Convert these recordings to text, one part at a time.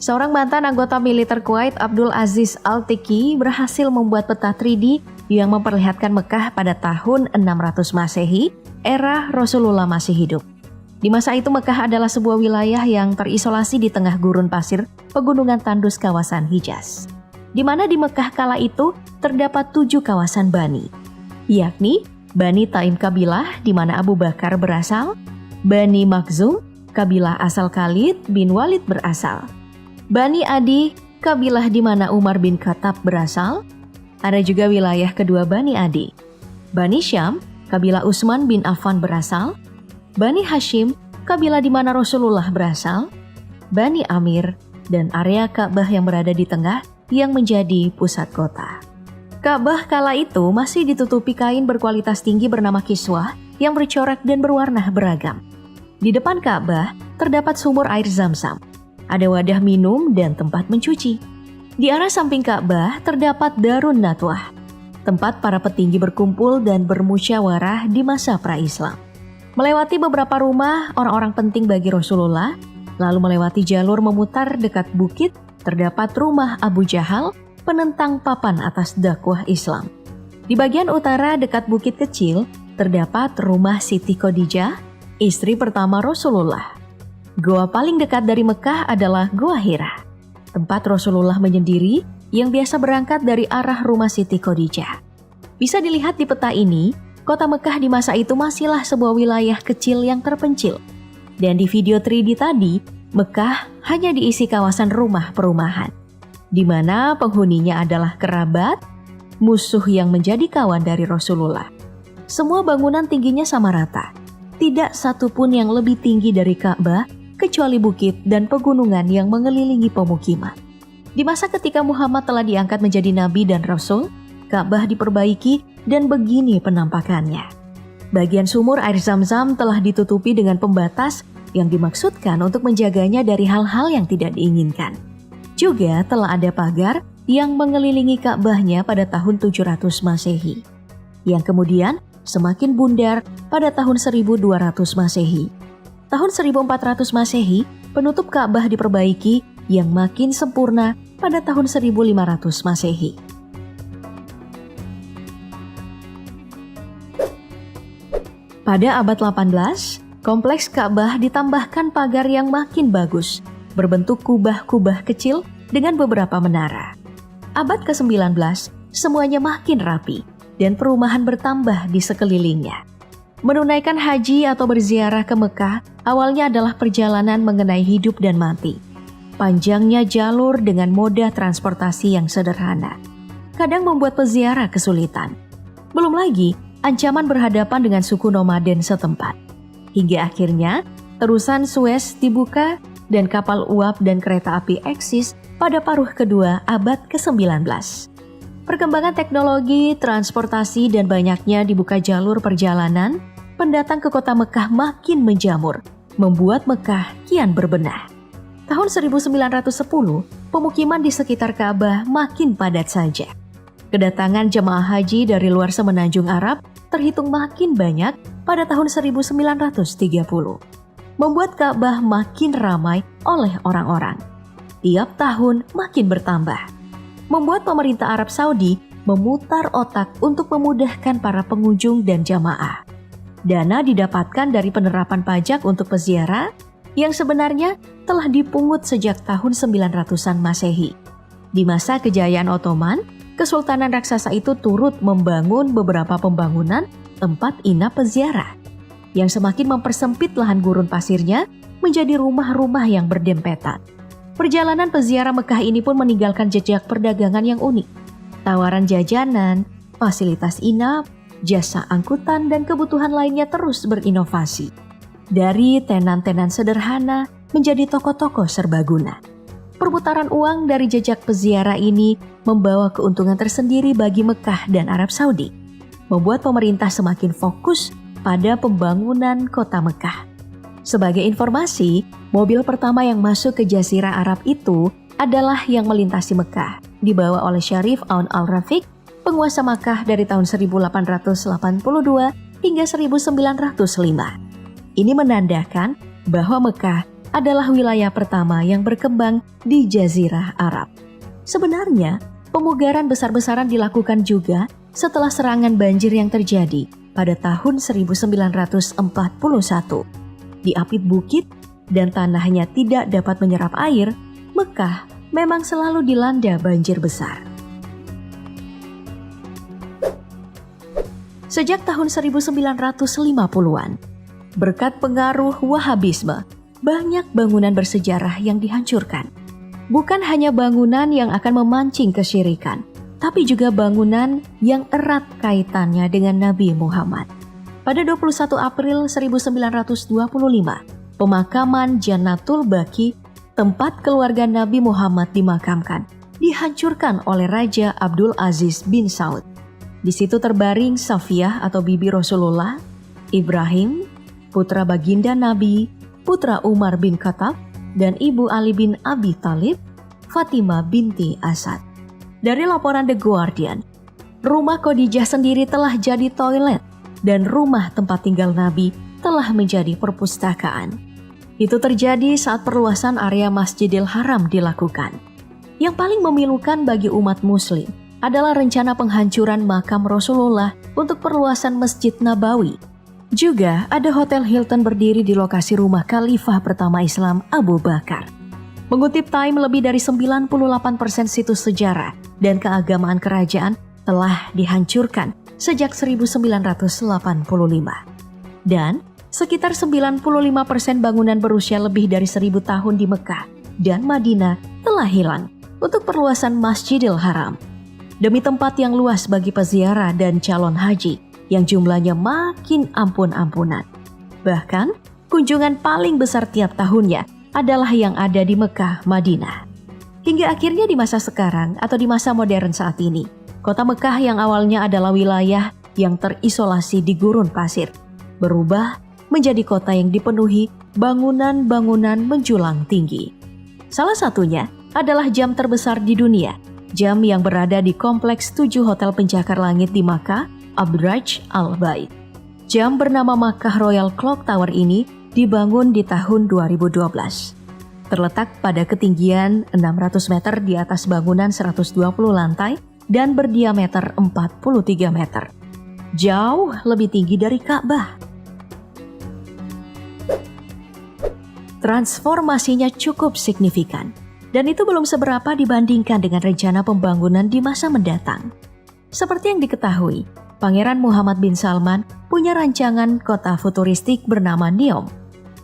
Seorang mantan anggota militer Kuwait, Abdul Aziz Al-Tiki, berhasil membuat peta 3D yang memperlihatkan Mekah pada tahun 600 Masehi, era Rasulullah masih hidup. Di masa itu Mekah adalah sebuah wilayah yang terisolasi di tengah gurun pasir pegunungan tandus kawasan Hijaz. Di mana di Mekah kala itu terdapat 7 kawasan Bani, yakni Bani Taim kabilah di mana Abu Bakar berasal, Bani Makhzum, kabilah asal Khalid bin Walid berasal, Bani Adi, kabilah di mana Umar bin Khattab berasal. Ada juga wilayah kedua Bani Adi, Bani Syam, kabilah Utsman bin Affan berasal, Bani Hashim, kabilah di mana Rasulullah berasal, Bani Amir, dan area Ka'bah yang berada di tengah yang menjadi pusat kota. Ka'bah kala itu masih ditutupi kain berkualitas tinggi bernama kiswah yang bercorak dan berwarna beragam. Di depan Ka'bah terdapat sumur air Zam-Zam. Ada wadah minum dan tempat mencuci. Di arah samping Ka'bah terdapat Darun Nadwah, tempat para petinggi berkumpul dan bermusyawarah di masa pra-Islam. Melewati beberapa rumah orang-orang penting bagi Rasulullah, lalu melewati jalur memutar dekat bukit, terdapat rumah Abu Jahal, penentang papan atas dakwah Islam. Di bagian utara dekat bukit kecil, terdapat rumah Siti Khadijah, istri pertama Rasulullah. Goa paling dekat dari Mekah adalah Goa Hira, tempat Rasulullah menyendiri yang biasa berangkat dari arah rumah Siti Khadijah. Bisa dilihat di peta ini, kota Mekah di masa itu masihlah sebuah wilayah kecil yang terpencil. Dan di video 3D tadi, Mekah hanya diisi kawasan rumah perumahan, di mana penghuninya adalah kerabat, musuh yang menjadi kawan dari Rasulullah. Semua bangunan tingginya sama rata, tidak satupun yang lebih tinggi dari Ka'bah, kecuali bukit dan pegunungan yang mengelilingi pemukiman. Di masa ketika Muhammad telah diangkat menjadi nabi dan rasul, Ka'bah diperbaiki dan begini penampakannya. Bagian sumur air Zam-Zam telah ditutupi dengan pembatas yang dimaksudkan untuk menjaganya dari hal-hal yang tidak diinginkan. Juga telah ada pagar yang mengelilingi Ka'bahnya pada tahun 700 Masehi, yang kemudian semakin bundar pada tahun 1200 Masehi. Tahun 1400 Masehi, penutup Ka'bah diperbaiki yang makin sempurna pada tahun 1500 Masehi. Pada abad 18, kompleks Ka'bah ditambahkan pagar yang makin bagus, berbentuk kubah-kubah kecil dengan beberapa menara. Abad ke-19, semuanya makin rapi dan perumahan bertambah di sekelilingnya. Menunaikan haji atau berziarah ke Mekah awalnya adalah perjalanan mengenai hidup dan mati. Panjangnya jalur dengan moda transportasi yang sederhana kadang membuat peziarah kesulitan. Belum lagi ancaman berhadapan dengan suku nomaden setempat. Hingga akhirnya terusan Suez dibuka dan kapal uap dan kereta api eksis pada paruh kedua abad ke-19. Perkembangan teknologi, transportasi, dan banyaknya dibuka jalur perjalanan, pendatang ke kota Mekah makin menjamur, membuat Mekah kian berbenah. Tahun 1910, pemukiman di sekitar Ka'bah makin padat saja. Kedatangan jemaah haji dari luar semenanjung Arab terhitung makin banyak pada tahun 1930, membuat Ka'bah makin ramai oleh orang-orang. Tiap tahun makin bertambah, membuat pemerintah Arab Saudi memutar otak untuk memudahkan para pengunjung dan jamaah. Dana didapatkan dari penerapan pajak untuk peziarah yang sebenarnya telah dipungut sejak tahun 900-an Masehi. Di masa kejayaan Ottoman, Kesultanan raksasa itu turut membangun beberapa pembangunan tempat inap peziarah yang semakin mempersempit lahan gurun pasirnya menjadi rumah-rumah yang berdempetan. Perjalanan peziarah Mekah ini pun meninggalkan jejak perdagangan yang unik. Tawaran jajanan, fasilitas inap, jasa angkutan, dan kebutuhan lainnya terus berinovasi. Dari tenan-tenan sederhana menjadi toko-toko serbaguna. Perputaran uang dari jejak peziarah ini membawa keuntungan tersendiri bagi Mekah dan Arab Saudi, membuat pemerintah semakin fokus pada pembangunan kota Mekah. Sebagai informasi, mobil pertama yang masuk ke Jazirah Arab itu adalah yang melintasi Mekah, dibawa oleh Syarif Aun Al-Rafiq, penguasa Makkah dari tahun 1882 hingga 1905. Ini menandakan bahwa Mekah adalah wilayah pertama yang berkembang di Jazirah Arab. Sebenarnya, pemugaran besar-besaran dilakukan juga setelah serangan banjir yang terjadi pada tahun 1941. Di apit bukit dan tanahnya tidak dapat menyerap air, Mekah memang selalu dilanda banjir besar. Sejak tahun 1950-an, berkat pengaruh Wahabisme, banyak bangunan bersejarah yang dihancurkan. Bukan hanya bangunan yang akan memancing kesyirikan, tapi juga bangunan yang erat kaitannya dengan Nabi Muhammad. Pada 21 April 1925, pemakaman Jannatul Baqi, tempat keluarga Nabi Muhammad dimakamkan, dihancurkan oleh Raja Abdul Aziz bin Saud. Di situ terbaring Safiyah atau bibi Rasulullah, Ibrahim, putra baginda Nabi, putra Umar bin Khattab, dan ibu Ali bin Abi Thalib, Fatimah binti Asad. Dari laporan The Guardian, rumah Khadijah sendiri telah jadi toilet dan rumah tempat tinggal Nabi telah menjadi perpustakaan. Itu terjadi saat perluasan area Masjidil Haram dilakukan. Yang paling memilukan bagi umat muslim adalah rencana penghancuran makam Rasulullah untuk perluasan Masjid Nabawi. Juga ada Hotel Hilton berdiri di lokasi rumah Khalifah pertama Islam Abu Bakar. Mengutip Time, lebih dari 98% situs sejarah dan keagamaan kerajaan telah dihancurkan sejak 1985. Dan sekitar 95% bangunan berusia lebih dari 1000 tahun di Mekah dan Madinah telah hilang untuk perluasan Masjidil Haram. Demi tempat yang luas bagi peziarah dan calon haji yang jumlahnya makin ampun-ampunan. Bahkan, kunjungan paling besar tiap tahunnya adalah yang ada di Mekah, Madinah. Hingga akhirnya di masa sekarang atau di masa modern saat ini, kota Mekah yang awalnya adalah wilayah yang terisolasi di gurun pasir, berubah menjadi kota yang dipenuhi bangunan-bangunan menjulang tinggi. Salah satunya adalah jam terbesar di dunia, jam yang berada di kompleks 7 hotel pencakar langit di Makkah, Abdraj Al Bait. Jam bernama Makkah Royal Clock Tower ini dibangun di tahun 2012. Terletak pada ketinggian 600 meter di atas bangunan 120 lantai dan berdiameter 43 meter. Jauh lebih tinggi dari Ka'bah. Transformasinya cukup signifikan. Dan itu belum seberapa dibandingkan dengan rencana pembangunan di masa mendatang. Seperti yang diketahui, Pangeran Muhammad bin Salman punya rancangan kota futuristik bernama Neom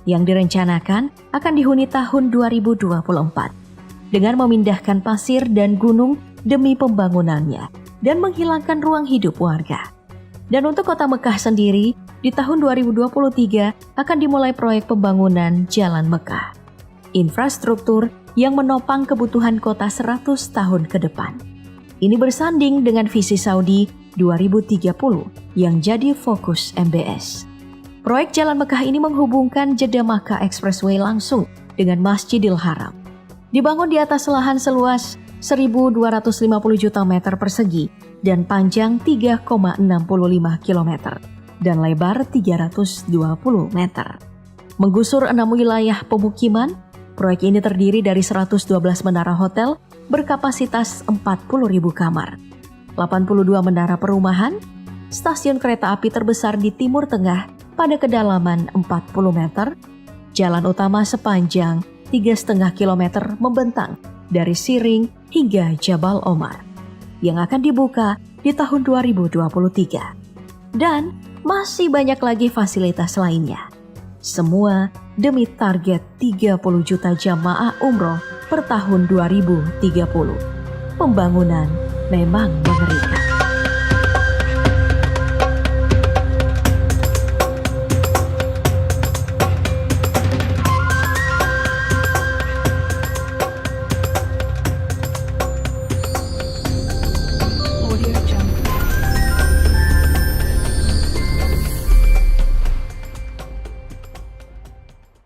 yang direncanakan akan dihuni tahun 2024 dengan memindahkan pasir dan gunung demi pembangunannya dan menghilangkan ruang hidup warga. Dan untuk kota Mekah sendiri, di tahun 2023 akan dimulai proyek pembangunan Jalan Mekah. Infrastruktur yang menopang kebutuhan kota 100 tahun ke depan. Ini bersanding dengan visi Saudi 2030 yang jadi fokus MBS. Proyek Jalan Mekah ini menghubungkan Jeddah Makkah Expressway langsung dengan Masjidil Haram. Dibangun di atas lahan seluas 1.250 juta meter persegi dan panjang 3,65 km dan lebar 320 meter. Menggusur 6 wilayah pemukiman, proyek ini terdiri dari 112 menara hotel berkapasitas 40.000 kamar, 82 menara perumahan, stasiun kereta api terbesar di Timur Tengah pada kedalaman 40 meter, jalan utama sepanjang 3,5 km membentang dari Siring hingga Jabal Omar, yang akan dibuka di tahun 2023. Dan masih banyak lagi fasilitas lainnya. Semua demi target 30 juta jamaah umroh per tahun 2030. Pembangunan memang mengerikan.